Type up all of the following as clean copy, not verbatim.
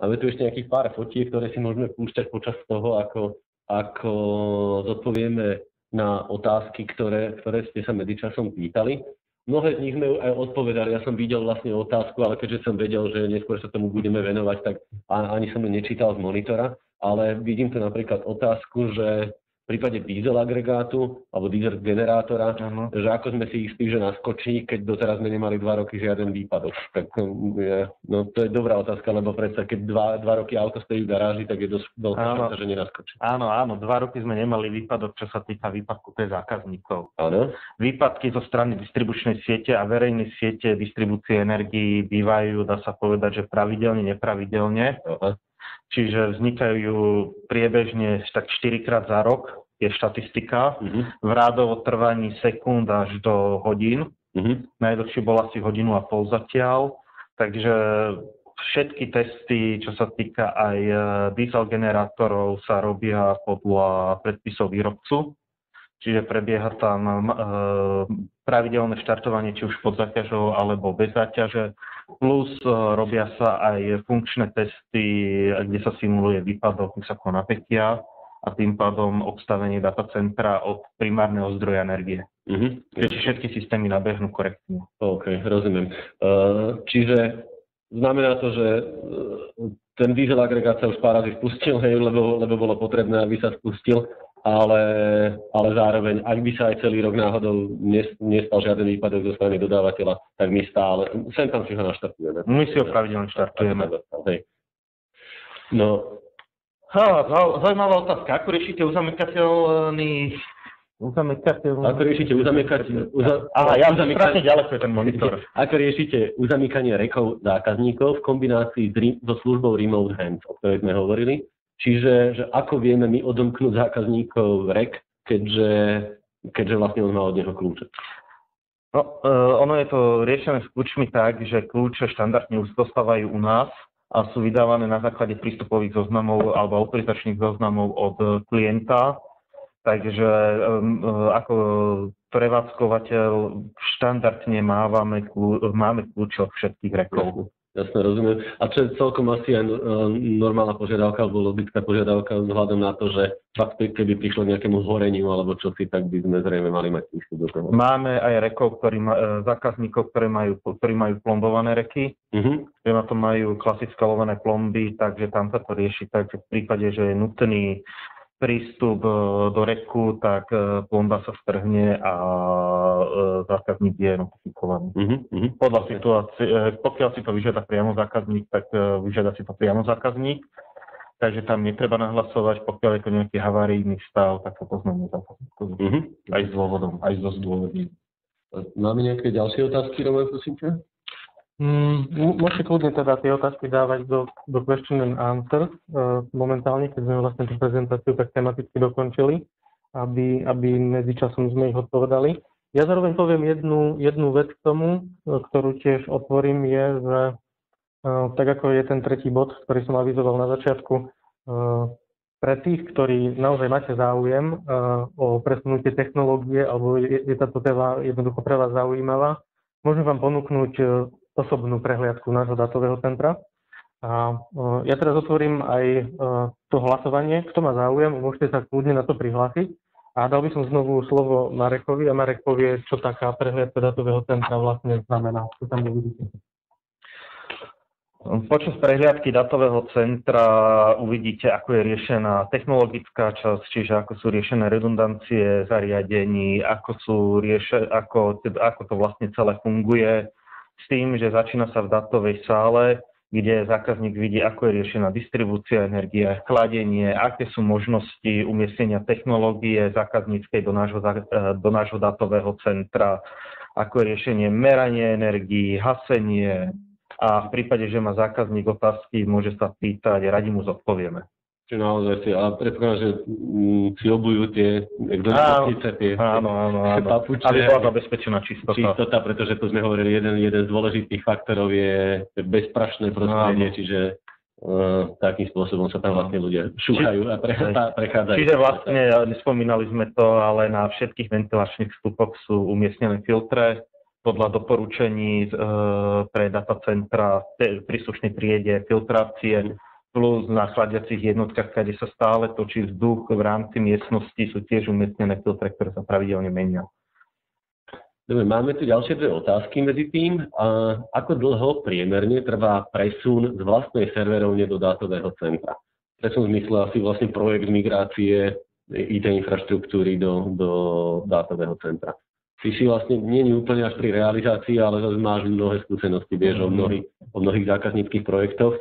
Máme tu ešte nejakých pár fotiek, ktoré si môžeme púšťať počas toho, ako zodpovieme na otázky, ktoré ste sa medzičasom pýtali. Mnohé z nich sme aj odpovedali. Ja som videl vlastne otázku, ale keďže som vedel, že neskôr sa tomu budeme venovať, tak ani som ju nečítal z monitora. Ale vidím tu napríklad otázku, že v prípade diesel agregátu alebo diesel generátora, že ako sme si istí, že naskočí, keď doteraz sme nemali 2 roky žiaden výpadok. Tak to je dobrá otázka, lebo predsa keď 2 roky auto stojí v garáži, tak je dosť veľká šanca, že nenaskočí. Áno, 2 roky sme nemali výpadok, čo sa týka výpadku pre zákazníkov. Áno. Výpadky zo strany distribučnej siete a verejnej siete distribúcie energií bývajú, dá sa povedať, že pravidelne, nepravidelne. Aha. Čiže vznikajú priebežne tak 4-krát za rok, je štatistika, v rádovo trvaní sekúnd až do hodín. Najdlhšie bola asi 1,5 hodiny zatiaľ. Takže všetky testy, čo sa týka aj diesel generátorov, sa robia podľa predpisov výrobcu. Čiže prebieha tam pravidelné štartovanie, či už pod záťažou alebo bez záťaže. Plus robia sa aj funkčné testy, kde sa simuluje výpadok vysokého napätia a tým pádom odstavenie datacentra od primárneho zdroja energie. Čiže všetky systémy nabehnú korektne. OK, rozumiem. Čiže znamená to, že ten diesel agregát sa už pár razy spustil, lebo bolo potrebné, aby sa spustil. Ale zároveň, ak by sa aj celý rok náhodou nestal žiaden výpadok zo strany dodávateľa, tak my stále, sem tam si ho naštartujeme. My si ho pravidelne štartujeme. No. Zaujímavá otázka. Ako riešite uzamykateľný... Ako riešite ja som strašne ďaleko je ten monitor. Ako riešite uzamykanie rekov zákazníkov v kombinácii so službou Remote Hands, o ktorej sme hovorili? Čiže že ako vieme my odomknúť zákazníkov rek, keďže vlastne on má od neho kľúče? No, ono je to riešené s kľúčmi tak, že kľúče štandardne už dostávajú u nás a sú vydávané na základe prístupových zoznamov alebo autorizačných zoznamov od klienta. Takže ako prevádzkovateľ štandardne máme kľúče od všetkých rekov. Jasne, rozumiem. A čo je celkom asi aj normálna požiadavka alebo logická požiadavka vzhľadom na to, že fakt keby prišlo k nejakému zhoreniu alebo čosi, tak by sme zrejme mali mať prístup do toho. Máme aj rekov, zákazníkov, ktorí majú plombované reky, že na to majú klasické olovené plomby, takže tam sa to rieši tak, že v prípade, že je nutný prístup do reku, tak plomba sa strhne a zákazník je notifikovaný. Podľa situácie, pokiaľ si to vyžiada priamo zákazník, tak vyžiada si to priamo zákazník, takže tam netreba nahlasovať, pokiaľ je to nejaký havarijný stav, tak sa to znamená zákazníkovi. Aj s dôvodom, aj so zdôvodnením. Máme nejaké ďalšie otázky, Roman, prosím ťa? Môžete kľudne teda tie otázky dávať do question and answer momentálne, keď sme vlastne tú prezentáciu tak tematicky dokončili, aby medzičasom sme ich odpovedali. Ja zároveň poviem jednu vec k tomu, ktorú tiež otvorím, je, že tak ako je ten tretí bod, ktorý som avizoval na začiatku, pre tých, ktorí naozaj máte záujem o presunutie technológie, alebo je táto téma jednoducho pre vás zaujímavá, môžem vám ponúknuť osobnú prehliadku nášho dátového centra. A ja teraz otvorím aj to hlasovanie. Kto má záujem, môžete sa kľudne na to prihlásiť. A dal by som znovu slovo Marekovi a Marek povie, čo taká prehliadka dátového centra vlastne znamená. Čo tam uvidíte. Počas prehliadky dátového centra uvidíte, ako je riešená technologická časť, čiže ako sú riešené redundancie zariadení, ako to vlastne celé funguje, s tým, že začína sa v dátovej sále, kde zákazník vidí, ako je riešená distribúcia energie, chladenie, aké sú možnosti umiestnenia technológie zákazníckej do nášho dátového centra, ako je riešenie meranie energií, hasenie a v prípade, že má zákazník otázky, môže sa pýtať, radi mu zodpovieme. Čiže naozaj predpokladám, že si obujú tie papuče. Aby bola zabezpečená čistota. Pretože tu sme hovorili, jeden z dôležitých faktorov je bezprašné prostredie, čiže takým spôsobom sa tam vlastne ľudia šúchajú a prechádzajú. Čiže vlastne, nespomínali sme to, ale na všetkých ventilačných vstupoch sú umiestnené filtre, podľa doporučení pre datacentra príslušnej triede, filtrácie, plus na chladiacich jednotkách, kde sa stále točí vzduch v rámci miestnosti, sú tiež umiestnené filtre, ktoré sa pravidelne menia. Dobre, máme tu ďalšie dve otázky medzi tým. Ako dlho priemerne trvá presun z vlastnej serverovne do dátového centra? Presun v zmysle asi vlastne projekt migrácie IT infraštruktúry do dátového centra. Ty si vlastne nie je úplne až pri realizácii, ale zase máš mnohé skúsenosti, vieš, o mnohých zákazníckých projektoch.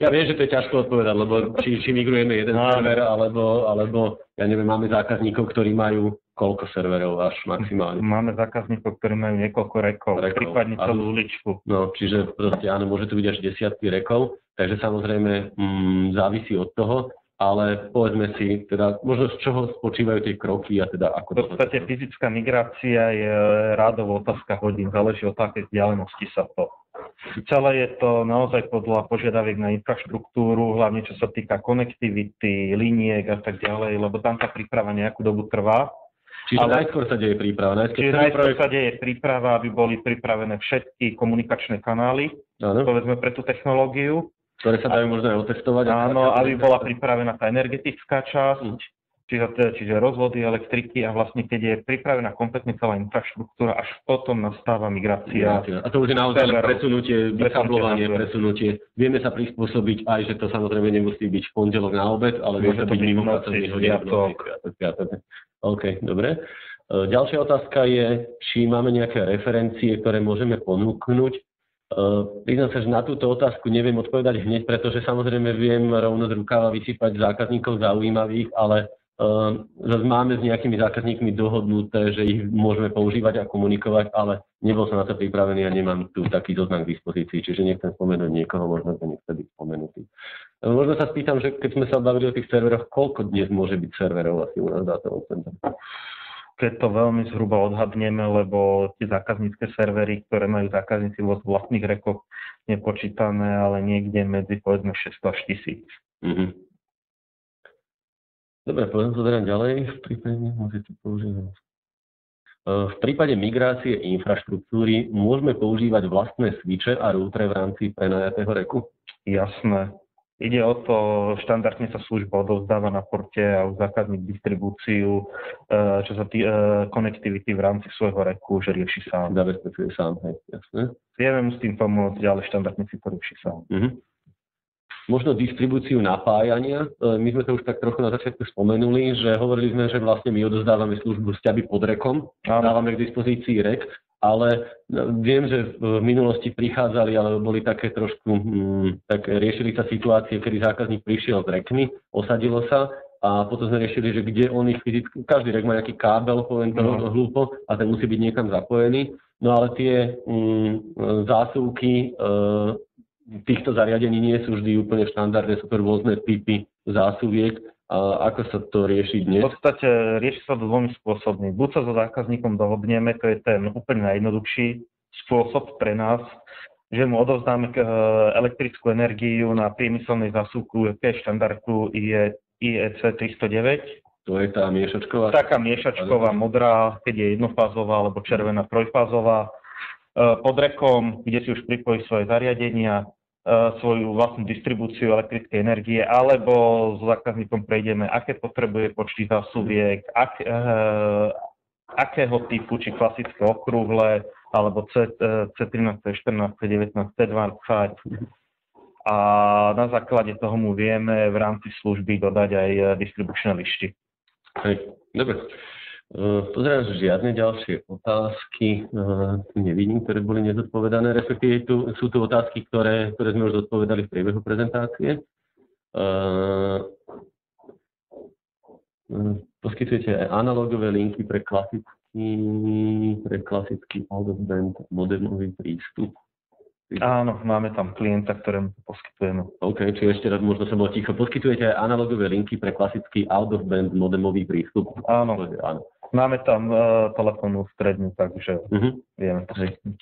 Ja viem, že to je ťažko odpovedať, lebo či migrujeme jeden server, alebo ja neviem, máme zákazníkov, ktorí majú koľko serverov až maximálne? Máme zákazníkov, ktorí majú niekoľko rekov, prípadne celú uličku. No, čiže proste áno, môže to byť až desiatky rekov, takže samozrejme závisí od toho, ale povedzme si, teda možno z čoho spočívajú tie kroky a teda ako... V podstate fyzická migrácia je rádovo otázka hodín, záleží od takej vzdialenosti sa to. Celé je to naozaj podľa požiadaviek na infraštruktúru, hlavne čo sa týka konektivity, liniek a tak ďalej, lebo tam tá príprava nejakú dobu trvá. Čiže najskôr sa deje príprava. Najskôr sa deje príprava, aby boli pripravené všetky komunikačné kanály, povedzme pre tú technológiu. Ktoré sa dajú možno aj otestovať. Áno, aby bola pripravená tá energetická časť, čiže rozvody elektriky a vlastne keď je pripravená kompletne celá infraštruktúra, až potom nastáva migrácia. A to už je naozaj presunutie, vykablovanie, presunutie. Vieme sa prispôsobiť aj, že to samozrejme nemusí byť v pondelok na obed, ale vie to byť mimo pracovných hodín. OK, dobre. Ďalšia otázka je, či máme nejaké referencie, ktoré môžeme ponúknuť. Priznám sa, že na túto otázku neviem odpovedať hneď, pretože samozrejme viem rovno z rukáva vysypať zákazníkov zaujímavých, ale zase máme s nejakými zákazníkmi dohodnuté, že ich môžeme používať a komunikovať, ale nebol som na to pripravený a nemám tu taký zoznam k dispozícii, čiže nechcem spomenúť niekoho, možno to nechce byť spomenutý. Možno sa spýtam, že keď sme sa bavili o tých serveroch, koľko dnes môže byť serverov asi u nás v dátovom centre? Keď to veľmi zhruba odhadneme, lebo tie zákaznícke servery, ktoré majú zákazníci vo vlastných rekoch nepočítané, ale niekde medzi povedzme 600 až 1000. Dobre, pozerám ďalej. V prípade migrácie infraštruktúry môžeme používať vlastné switche a routere v rámci prenajatého reku? Jasné. Ide o to, štandardne sa služba odovzdáva na porte a už zákazník distribúciu, čo sa konektivity v rámci svojho reku, že rieši sám. Zabezpečuje sám, hej, jasné. Vieme mu s tým pomôcť, ale štandardne si to rieši sám. Možno distribúciu napájania. My sme to už tak trochu na začiatku spomenuli, že hovorili sme, že vlastne my odozdávame službu sťaby pod rekom, dávame k dispozícii rek, ale viem, že v minulosti prichádzali, alebo boli také trošku, tak riešili sa situácie, kedy zákazník prišiel s rekmi, osadilo sa a potom sme riešili, že kde on ich fyzicky, každý rek má nejaký kábel, poviem to hlúpo, a ten musí byť niekam zapojený. No ale tie zásuvky týchto zariadení nie sú vždy úplne štandardné, sú to rôzne typy zásuviek. A ako sa to rieši dnes? V podstate rieši sa to dvomi spôsobmi. Buď sa so zákazníkom dohodneme, to je ten úplne najjednoduchší spôsob pre nás, že mu odovzdáme elektrickú energiu na priemyselnej zásuvku štandardku IEC 309. To je tá miešačková? Taká miešačková, modrá, keď je jednofázová, alebo červená trojfázová. Pod rekom, kde si už pripojí svoje zariadenia, svoju vlastnú distribúciu elektrickej energie, alebo s zákazníkom prejdeme, aké potrebuje počty zásuviek, akého typu, či klasické okrúhle, alebo C13, C14, C19, C20. A na základe toho mu vieme v rámci služby dodať aj distribučné lišty. Hej, dobre. Pozerám, že žiadne ďalšie otázky nevidím, ktoré boli nezodpovedané, respektíve sú tu otázky, ktoré sme už zodpovedali v priebehu prezentácie. Poskytujete aj analogové linky pre klasický out-of-band modemový prístup. Áno, máme tam klienta, ktorému poskytujeme. OK, čiže ešte raz možno som bol ticho. Poskytujete aj analogové linky pre klasický out-of-band modemový prístup? Áno. Máme tam telefónnu strednú, takže vieme to poskytnúť.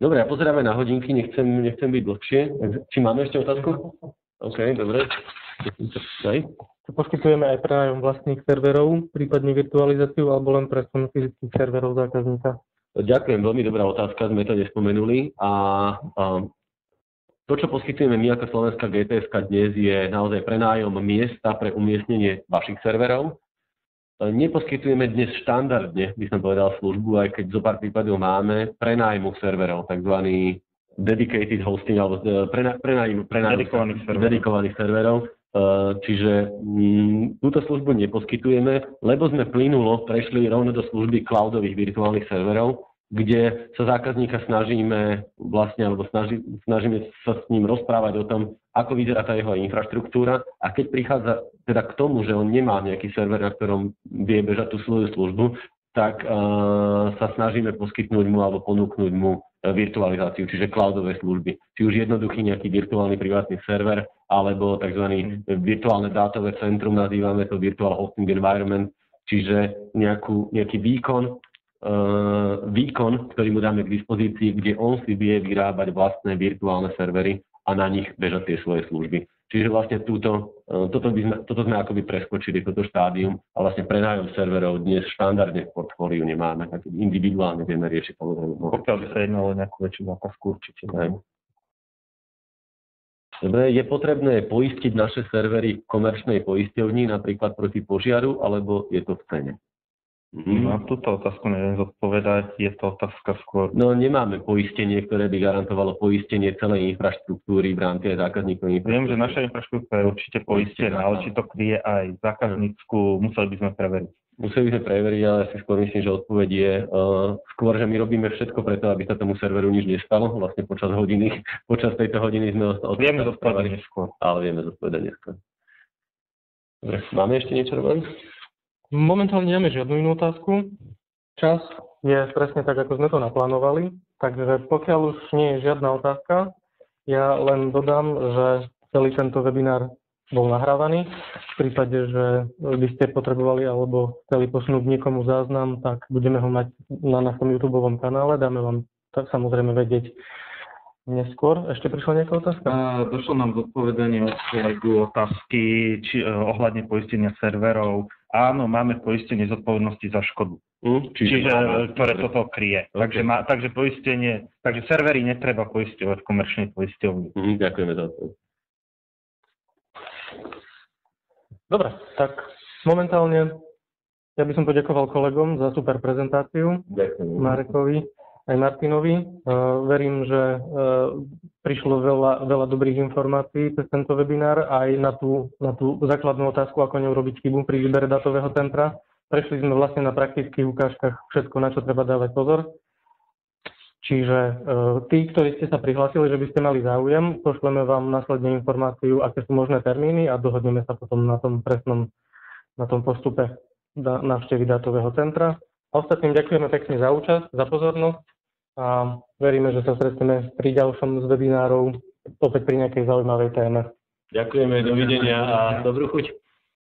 Dobre, a pozeráme na hodinky, nechcem byť dlhšie. Či máme ešte otázku? OK, dobre. Poskytujeme aj prenájom vlastných serverov, prípadne virtualizáciu, alebo len presun fyzických serverov zákazníka? Ďakujem, veľmi dobrá otázka, sme to nespomenuli. A to, čo poskytujeme my ako Slovenská GTS dnes, je naozaj prenájom miesta pre umiestnenie vašich serverov. Neposkytujeme dnes štandardne, by som povedal, službu, aj keď zo pár prípadov máme, prenájmu serverov, takzvaný dedicated hosting, alebo prenájmu dedikovaných serverov. Čiže túto službu neposkytujeme, lebo sme plynulo prešli rovno do služby cloudových virtuálnych serverov, kde sa zákazníka snažíme sa s ním rozprávať o tom, ako vyzerá tá jeho infraštruktúra, a keď prichádza teda k tomu, že on nemá nejaký server, na ktorom vie bežať tú svoju službu, tak sa snažíme poskytnúť mu alebo ponúknuť mu virtualizáciu, čiže cloudové služby. Či už jednoduchý nejaký virtuálny privátny server, alebo tzv. Virtuálne dátové centrum, nazývame to Virtual Hosting Environment, čiže nejaký výkon, ktorý mu dáme k dispozícii, kde on si vie vyrábať vlastné virtuálne servery a na nich bežať tie svoje služby. Čiže vlastne toto sme akoby preskočili, toto štádium, a vlastne prenájom serverov dnes štandardne v portfóliu nemáme, tak individuálne vieme riešiť samozrejme. Pokiaľ by sa jednalo nejakú väčšiu zákazku určite. Dobre, je potrebné poistiť naše servery v komerčnej poisťovni, napríklad proti požiaru, alebo je to v cene? Na túto otázku neviem zodpovedať, je to otázka skôr. No, nemáme poistenie, ktoré by garantovalo poistenie celej infraštruktúry v rámci aj zákazníkov. Viem, že naša infraštruktúra je určite poistená, ale či to kryje aj zákaznícku, museli by sme preveriť. Museli by sme preveriť, ale si skôr myslím, že odpoveď je skôr, že my robíme všetko preto, aby sa tomu serveru nič nestalo. Vlastne počas tejto hodiny sme vieme zodpovedať neskôr. Ale vieme zodpovedať neskôr. Dobre, máme ešte niečo, Roman? Momentálne nemáme žiadnu inú otázku. Čas je presne tak, ako sme to naplánovali, takže pokiaľ už nie je žiadna otázka, ja len dodám, že celý tento webinár bol nahrávaný. V prípade, že by ste potrebovali alebo chceli posunúť niekomu záznam, tak budeme ho mať na našom YouTubeovom kanále, dáme vám tak samozrejme vedieť neskôr. Ešte prišla nejaká otázka? Došlo nám zodpovedanie od kolegu otázky ohľadne poistenia serverov. Áno, máme poistenie zodpovednosti za škodu. Čiže ktoré toto kryje. Okay. Takže poistenie, takže servery netreba poisťovať v komerčnej poisťovni. Ďakujeme za to. Dobre, tak momentálne ja by som poďakoval kolegom za super prezentáciu. Ďakujem. Marekovi aj Martinovi. Verím, že prišlo veľa dobrých informácií cez tento webinár aj na tú základnú otázku, ako neurobiť chybu pri výbere dátového centra. Prešli sme vlastne na praktických ukážkach všetko, na čo treba dávať pozor. Čiže tí, ktorí ste sa prihlásili, že by ste mali záujem, pošleme vám následne informáciu, aké sú možné termíny, a dohodneme sa potom na tom postupe návštevy dátového centra. A ostatným ďakujeme pekne za účasť, za pozornosť, a veríme, že sa stretneme pri ďalšom z webinárov opäť pri nejakej zaujímavej téme. Ďakujeme, dovidenia a dobrú chuť.